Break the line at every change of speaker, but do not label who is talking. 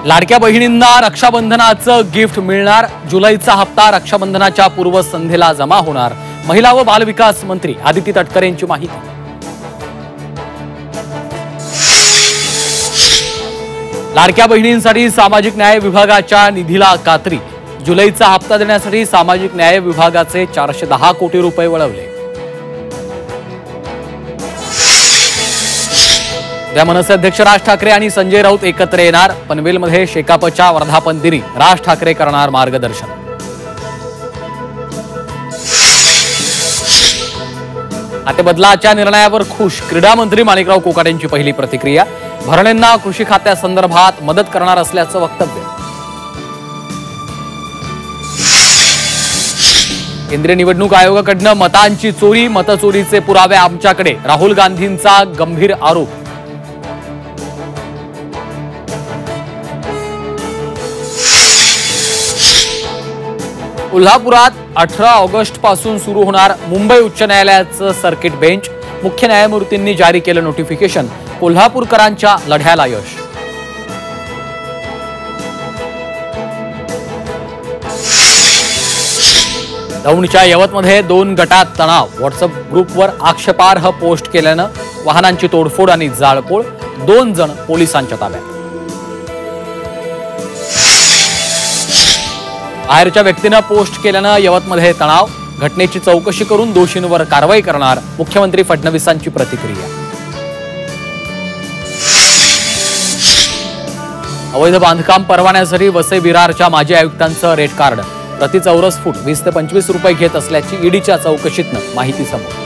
लाडक्या बहिणींना रक्षाबंधनाचं गिफ्ट मिळणार। जुलैचा हप्ता रक्षाबंधनाच्या पूर्वसंध्येला जमा होणार। महिला व बालविकास मंत्री आदिती तटकरे यांची माहिती। लाडक्या बहिणींसाठी सामाजिक न्याय विभागाच्या निधीला कात्री। जुलैचा हप्ता देण्यासाठी सामाजिक न्याय विभागाचे 410 कोटी रुपये वळवले। उद्या मनसे अध्यक्ष राज ठाकरे आणि संजय राऊत एकत्र येणार। पनवेलमध्ये शेकापच्या वर्धापन दिनी राज ठाकरे करणार मार्गदर्शन। खाते बदलाच्या निर्णयावर खुश। क्रीडा मंत्री माणिकराव कोकाटे यांची पहिली प्रतिक्रिया। भरणेंना कृषी खात्यासंदर्भात मदत करणार असल्याचं वक्तव्य। केंद्रीय निवडणूक आयोगाकडून मतांची चोरी, मतचोरीचे पुरावे आमच्याकडे, राहुल गांधींचा गंभीर आरोप। कोल्हापुरात 18 ऑगस्ट पासून सुरू होणार मुंबई उच्च न्यायालयाचं सर्किट बेंच। मुख्य न्यायमूर्तींनी जारी केलं नोटिफिकेशन। कोल्हापूरकरांच्या लढ्याला यश। दौंडच्या यवतमध्ये 2 गटात तणाव। व्हॉट्सअप ग्रुपवर आक्षेपार्ह पोस्ट केल्यानं वाहनांची तोडफोड आणि जाळपोळ। 2 जण पोलिसांच्या ताब्यात। बाहेरच्या व्यक्तीनं पोस्ट केल्यानं यवतमध्ये तणाव। घटनेची चौकशी करून दोषींवर कारवाई करणार। मुख्यमंत्री फडणवीसांची प्रतिक्रिया। अवैध बांधकाम परवान्यासाठी वसई विरारच्या माजी आयुक्तांचं रेड कार्ड। प्रति चौरस फूट 20 ते 25 रुपये घेत असल्याची ईडीच्या चौकशीतनं माहिती समोर।